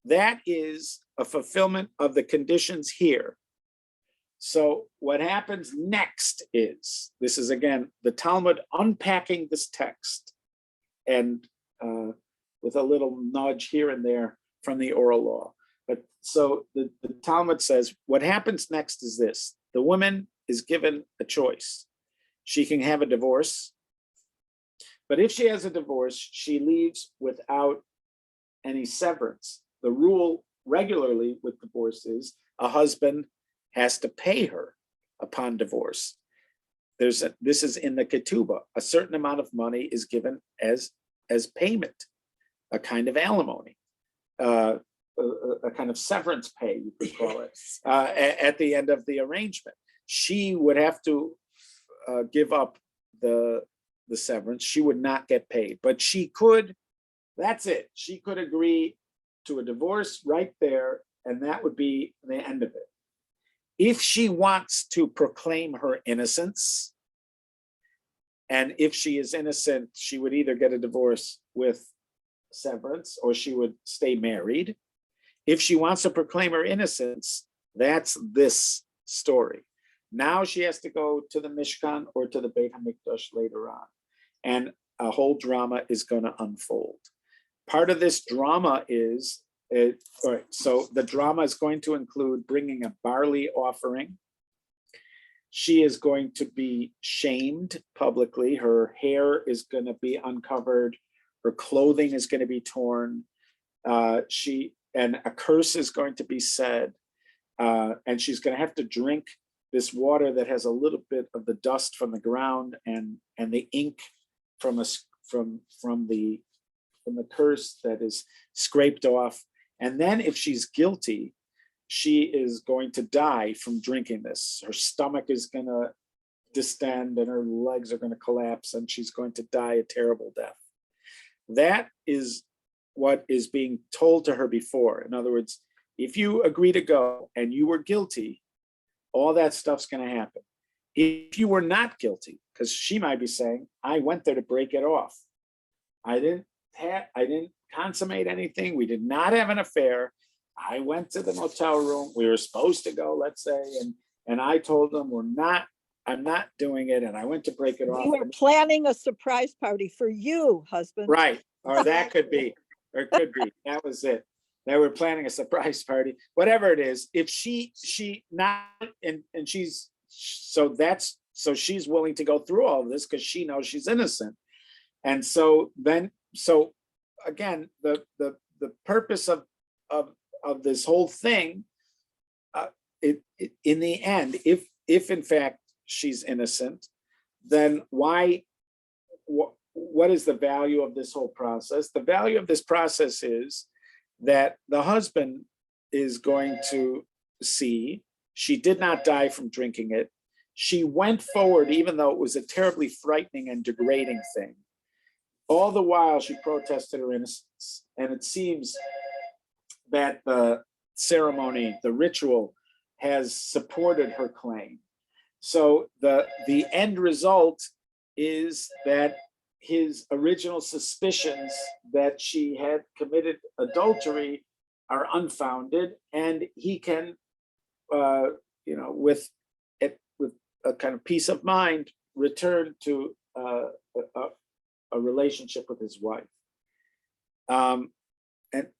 That is a fulfillment of the conditions here. So what happens next is, this is again, the Talmud unpacking this text and with a little nudge here and there from the oral law. But so the Talmud says, what happens next is this: the woman is given a choice. She can have a divorce, but if she has a divorce, she leaves without any severance. The rule regularly with divorce is a husband has to pay her upon divorce. This is in the ketubah. A certain amount of money is given as payment, a kind of alimony, a kind of severance pay, you could call it, at the end of the arrangement. She would have to give up the severance. She would not get paid, but she could. That's it. She could agree to a divorce right there, and that would be the end of it. If she wants to proclaim her innocence, And if she is innocent, she would either get a divorce with severance or she would stay married. If she wants to proclaim her innocence, that's this story. Now she has to go to the Mishkan or to the Beit HaMikdash later on. And a whole drama is going to unfold. Part of this drama is, so the drama is going to include bringing a barley offering. She is going to be shamed publicly. Her hair is going to be uncovered. Her clothing is going to be torn. And a curse is going to be said. And she's going to have to drink this water that has a little bit of the dust from the ground and the ink from the curse that is scraped off. And then if she's guilty, she is going to die from drinking this. Her stomach is going to distend and her legs are going to collapse and she's going to die a terrible death. That is what is being told to her before. In other words, if you agree to go and you were guilty, all that stuff's going to happen. If you were not guilty, because she might be saying, I went there to break it off. I didn't consummate anything. We did not have an affair. I went to the motel room. We were supposed to go, let's say, and I told them I'm not doing it. And I went to break it off. We were planning a surprise party for you, husband. Right. Or that could be, or it could be. That was it. They were planning a surprise party, whatever it is. If she not, and she's, so she's willing to go through all of this because she knows she's innocent. And so again, the purpose of this whole thing, in the end, if in fact she's innocent, then what is the value of this whole process? The value of this process is that the husband is going to see she did not die from drinking it. She went forward, even though it was a terribly frightening and degrading thing. All the while she protested her innocence. And it seems that the ceremony, the ritual, has supported her claim. So the end result is that his original suspicions that she had committed adultery are unfounded, and he can, with a kind of peace of mind, return to a relationship with his wife. And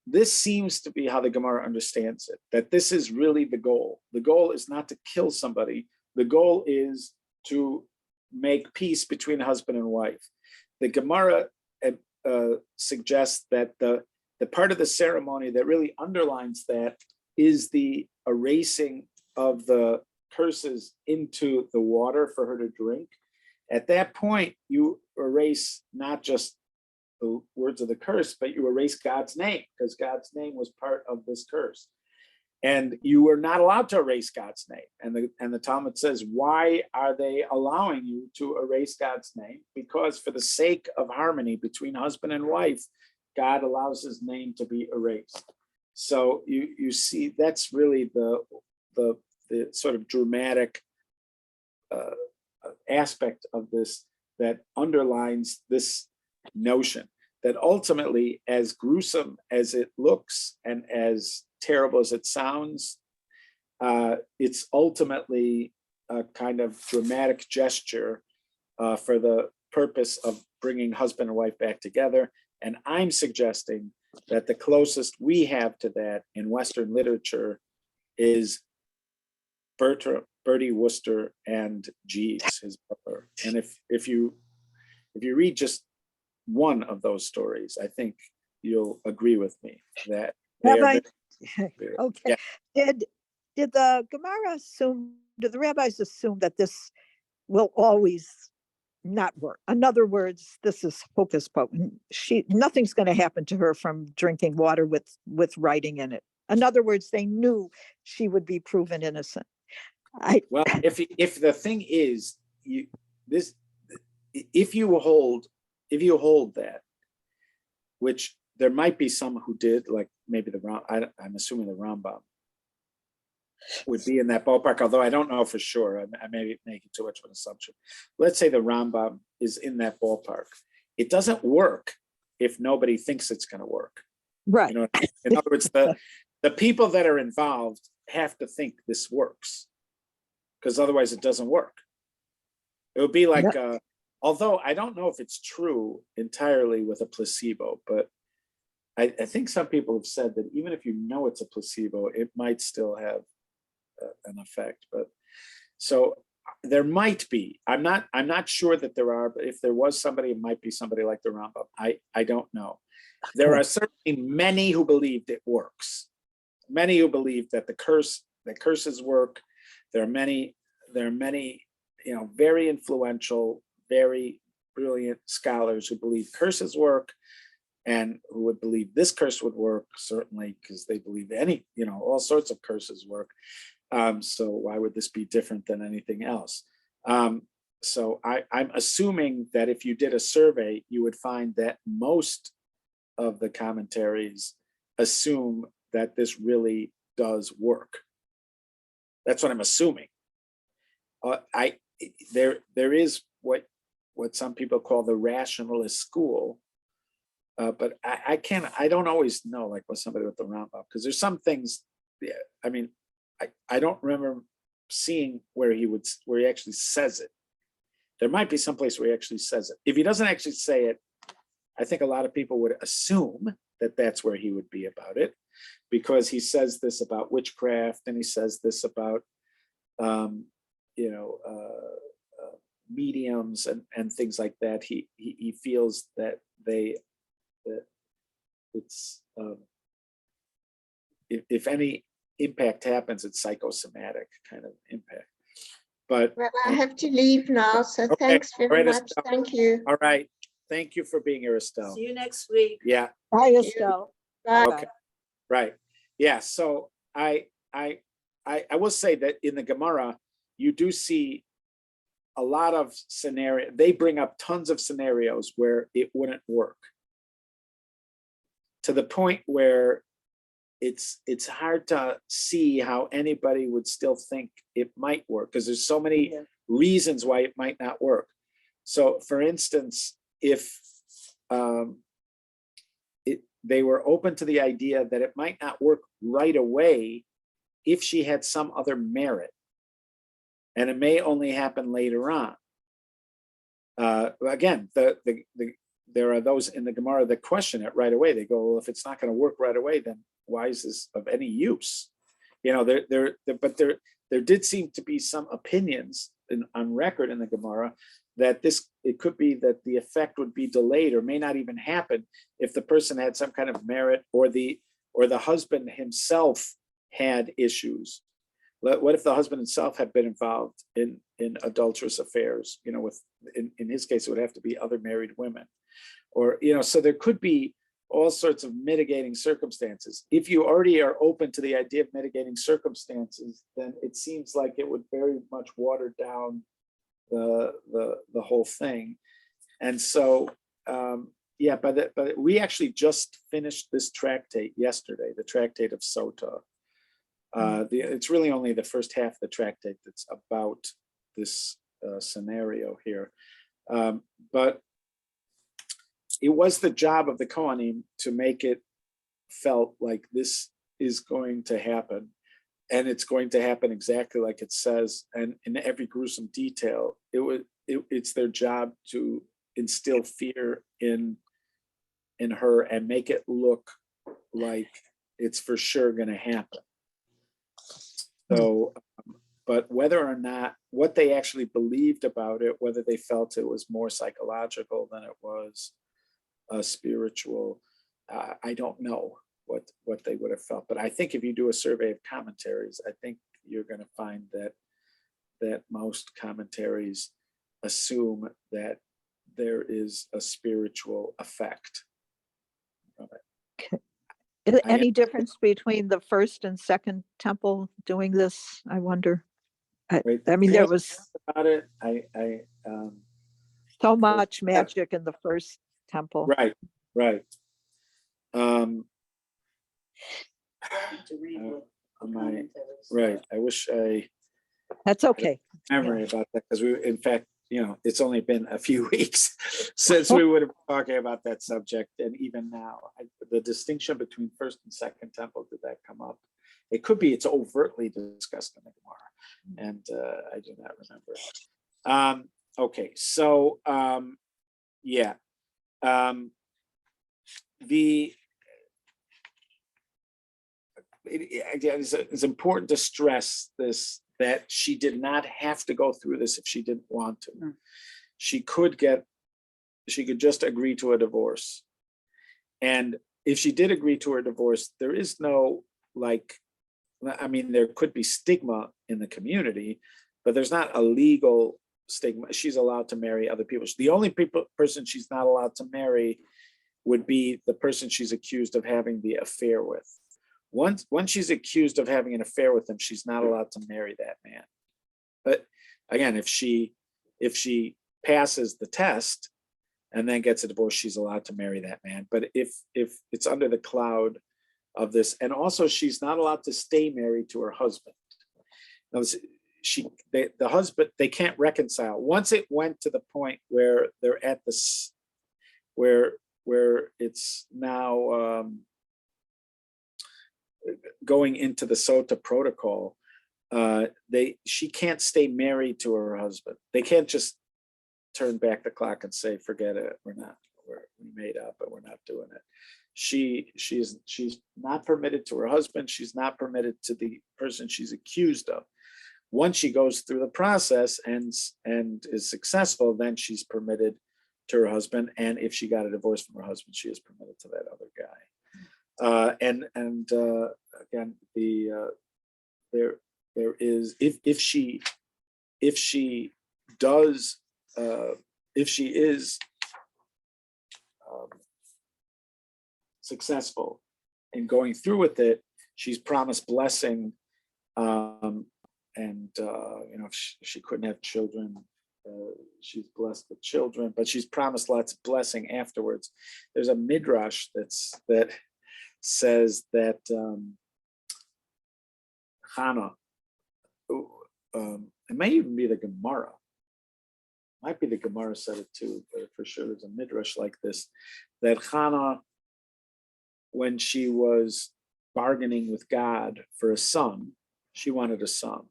this seems to be how the Gemara understands it, that this is really the goal. The goal is not to kill somebody. The goal is to make peace between husband and wife. The Gemara suggests that the part of the ceremony that really underlines that is the erasing of the curses into the water for her to drink. At that point, you erase not just the words of the curse, but you erase God's name, because God's name was part of this curse. And you were not allowed to erase God's name. And the Talmud says, why are they allowing you to erase God's name? Because for the sake of harmony between husband and wife, God allows his name to be erased. So you see, that's really the sort of dramatic aspect of this that underlines this notion that ultimately, as gruesome as it looks and as terrible as it sounds, it's ultimately a kind of dramatic gesture for the purpose of bringing husband and wife back together. And I'm suggesting that the closest we have to that in Western literature is Bertie Wooster and Jeeves, his brother. And if you read just one of those stories, I think you'll agree with me that they Rabbi, are okay. Yeah. Did the Gemara assume, did the rabbis assume that this will always not work? In other words, this is hocus pocus. Nothing's going to happen to her from drinking water with writing in it. In other words, they knew she would be proven innocent. Well, if the thing is, if you hold that, which there might be some who did, like maybe I'm assuming the Rambam, would be in that ballpark, although I don't know for sure. I may be making too much of an assumption. Let's say the Rambam is in that ballpark. It doesn't work if nobody thinks it's going to work. Right. You know, in other words, the people that are involved have to think this works, because otherwise it doesn't work. It would be like, although I don't know if it's true entirely with a placebo, but I think some people have said that even if you know it's a placebo, it might still have an effect. But so there might be. I'm not sure that there are, but if there was somebody, it might be somebody like the Rambam. I don't know. There are certainly many who believed it works. Many who believe that the curses work. There are many, very influential, very brilliant scholars who believe curses work, and who would believe this curse would work, certainly, because they believe all sorts of curses work. So why would this be different than anything else? So I'm assuming that if you did a survey, you would find that most of the commentaries assume that this really does work. That's what I'm assuming. There is what some people call the rationalist school, but I don't always know, like with somebody with the Rambam, because there's some things. I mean, I don't remember seeing where he actually says it. There might be some place where he actually says it. If he doesn't actually say it, I think a lot of people would assume that that's where he would be about it, because he says this about witchcraft, and he says this about mediums and things like that. He feels that it's if any impact happens, it's psychosomatic kind of impact. But Well, I have to leave now, so Okay, thanks very great, much. Estelle. Thank you. all right, thank you for being here, Estelle. See you next week. Yeah. Hi, Estelle. Bye. Okay. Right. Yeah. So I will say that in the Gemara, you do see a lot of scenario. They bring up tons of scenarios where it wouldn't work, to the point where it's hard to see how anybody would still think it might work, because there's so many reasons why it might not work. So for instance, if they were open to the idea that it might not work right away if she had some other merit, and it may only happen later on. Again, there are those in the Gemara that question it right away. They go, well, if it's not going to work right away, then why is this of any use? But there did seem to be some opinions on record in the Gemara that it could be that the effect would be delayed or may not even happen if the person had some kind of merit, or the husband himself had issues. What if the husband himself had been involved in adulterous affairs? In his case, it would have to be other married women, or so there could be all sorts of mitigating circumstances. If you already are open to the idea of mitigating circumstances, then it seems like it would very much water down the whole thing. And so but we actually just finished this tractate yesterday, the Tractate of Sota. It's really only the first half of the tractate that's about this scenario here, but it was the job of the Kohanim to make it felt like this is going to happen, and it's going to happen exactly like it says, and in every gruesome detail. It's their job to instill fear in her and make it look like it's for sure going to happen. So, but whether or not what they actually believed about it, whether they felt it was more psychological than it was spiritual, I don't know what they would have felt. But I think if you do a survey of commentaries, I think you're going to find that most commentaries assume that there is a spiritual effect from it. Is any difference between the first and second temple doing this? I wonder. I mean, there was about it. so much magic in the first temple. Right. To read on my, commentaries. right, I wish I That's okay. memory about that, because we, in fact, it's only been a few weeks since we would have been talking about that subject, and even now, the distinction between first and second temple, did that come up? It could be it's overtly discussed in the Gemara, and I do not remember. Okay, so yeah, again, it's important to stress this, that she did not have to go through this if she didn't want to. She could just agree to a divorce. And if she did agree to her divorce, there is no, there could be stigma in the community, but there's not a legal stigma. She's allowed to marry other people. The only person she's not allowed to marry would be the person she's accused of having the affair with. Once she's accused of having an affair with him, she's not allowed to marry that man. But again, if she passes the test and then gets a divorce, she's allowed to marry that man. But if it's under the cloud of this, and also she's not allowed to stay married to her husband. Now, the husband, they can't reconcile. Once it went to the point where they're at this, where it's now going into the Sota protocol, she can't stay married to her husband. They can't just turn back the clock and say, forget it, we made up, but we're not doing it. She's not permitted to her husband. She's not permitted to the person she's accused of. Once she goes through the process and is successful, then she's permitted to her husband. And if she got a divorce from her husband, she is permitted to that other guy. Again, there is, if she is successful in going through with it, she's promised blessing, if she couldn't have children, she's blessed with children, but she's promised lots of blessing afterwards. There's a midrash that says that Hannah, it may even be the Gemara, might be the Gemara said it too, but for sure there's a midrash like this, that Hannah, when she was bargaining with God for a son, she wanted a son.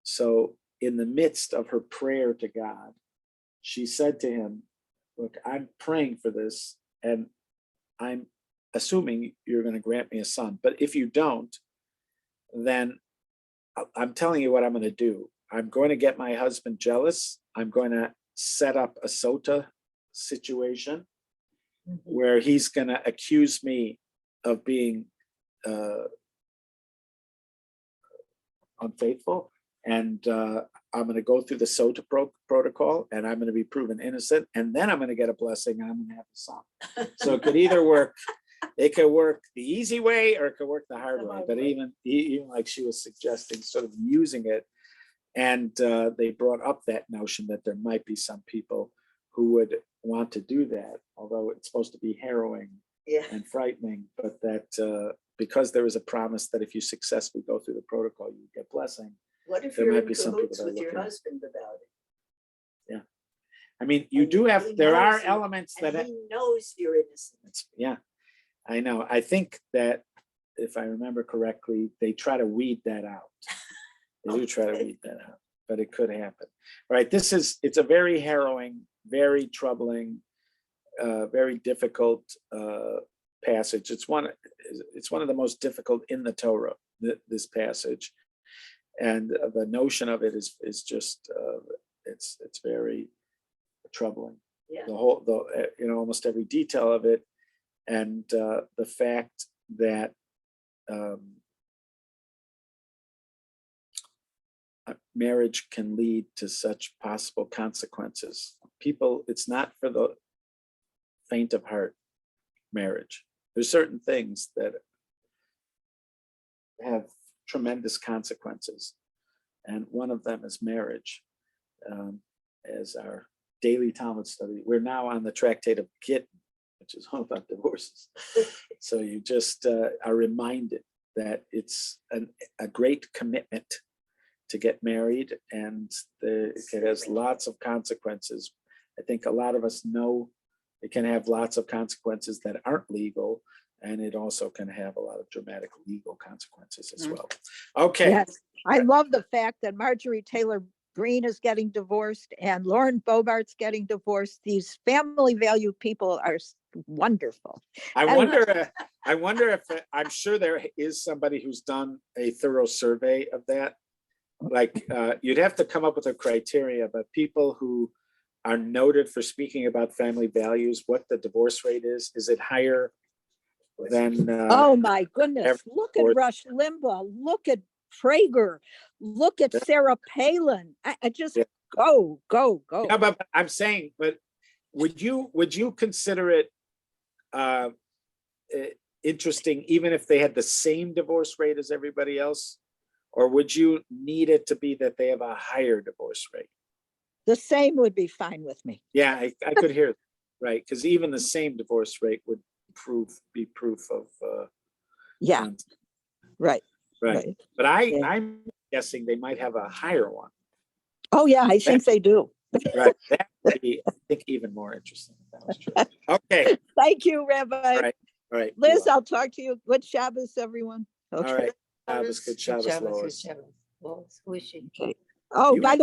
So in the midst of her prayer to God, she said to him, look, I'm praying for this, and I'm assuming you're going to grant me a son. But if you don't, then I'm telling you what I'm going to do. I'm going to get my husband jealous. I'm going to set up a Sota situation where he's going to accuse me of being unfaithful. And I'm going to go through the Sota protocol, and I'm going to be proven innocent. And then I'm going to get a blessing, and I'm going to have a son. So it could either work. It could work the easy way, or it could work the hard way. But even like she was suggesting, sort of using it, and they brought up that notion that there might be some people who would want to do that, although it's supposed to be harrowing and frightening. But that because there is a promise that if you successfully go through the protocol, you get blessing. What if There you're might in be some people cahoots that with your look at it. husband about it? Yeah, I mean, you And do have. he There are knows you, elements and that. he knows you're innocent. Yeah, I know. I think that if I remember correctly, they try to weed that out. They do try to weed that out, but it could happen. Right. It's a very harrowing, very troubling, very difficult passage. It's one of the most difficult in the Torah, this passage. And the notion of it is just, it's very troubling. Yeah. Almost every detail of it. And the fact that marriage can lead to such possible consequences. People, it's not for the faint of heart, marriage. There's certain things that have tremendous consequences. And one of them is marriage. As our daily Talmud study, we're now on the tractate of Gittin, which is all about divorces. So you just are reminded that it's a great commitment to get married, and it has lots of consequences. I think a lot of us know it can have lots of consequences that aren't legal, and it also can have a lot of dramatic legal consequences as well. Okay. Yes, I love the fact that Marjorie Taylor Greene is getting divorced and Lauren Bobart's getting divorced. These family value people are wonderful. I And- wonder if I'm sure there is somebody who's done a thorough survey of that. Like you'd have to come up with a criteria, but people who are noted for speaking about family values, what the divorce rate is it higher than? Oh my goodness, look at or- Rush Limbaugh, look at Prager, look at Yeah. Sarah Palin. I just Yeah. go. Yeah, but I'm saying, but would you consider it interesting even if they had the same divorce rate as everybody else? Or would you need it to be that they have a higher divorce rate? The same would be fine with me. Yeah, I could hear that, right? Because even the same divorce rate would be proof of Yeah, right. right. But Yeah. I'm guessing they might have a higher one. Oh, yeah, I think they do. Right. That would be, I think, even more interesting if that was true. Okay. Thank you, Rabbi. All right. All right. Liz, I'll talk to you. Good Shabbos, everyone. All right. Shabbos, good Shabbos, Shabbos, Lois. Shabbos. Well, squishy. Oh, You- by the